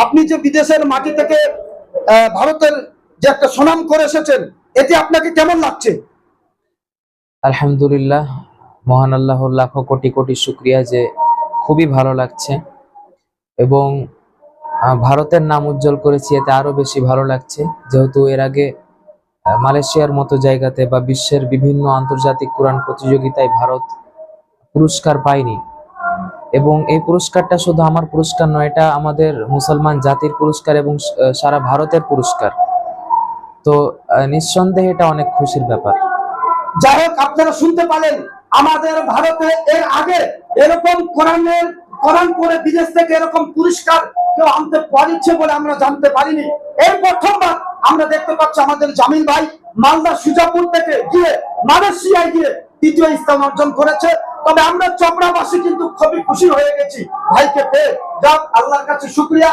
আপনি যে বিদেশের মাটি থেকে ভারতের যে একটা সুনাম করে এসেছেন, এতে আপনাকে কেমন লাগছে? আলহামদুলিল্লাহ, মহান আল্লাহর লাখো কোটি কোটি শুকরিয়া যে খুবই ভালো লাগছে। এবং ভারতের নাম উজ্জ্বল করেছি, এতে আরো বেশি ভালো লাগছে, যেহেতু এর আগে মালয়েশিয়ার মতো জায়গাতে বা বিশ্বের বিভিন্ন আন্তর্জাতিক কোরআন প্রতিযোগিতায় ভারত পুরস্কার পায়নি। এবং এই পুরস্কারটা শুধু আমার পুরস্কার নয়, এটা আমাদের মুসলমান জাতির পুরস্কার এবং সারা ভারতের পুরস্কার। তো নিঃসন্দেহে এটা অনেক খুশির ব্যাপার। যাই হোক, আপনারা শুনতে পারেন, আমাদের ভারতে এর আগে এরকম কোরআন পড়ে বিদেশ থেকে এরকম পুরস্কার কেউ আনতে পারছে বলে আমরা জানতে পারিনি। এই প্রথমবার আমরা দেখতে পাচ্ছি আমাদের জামিল ভাই মালদা সুজাপুর থেকে গিয়ে মালয়েশিয়ায় গিয়ে তৃতীয় স্থান অর্জন করেছে। তবে আমরা চপড়াবাসী কিন্তু খুবই খুশি হয়ে গেছি ভাইকে পেয়ে। যাক, আল্লাহর কাছে শুকরিয়া।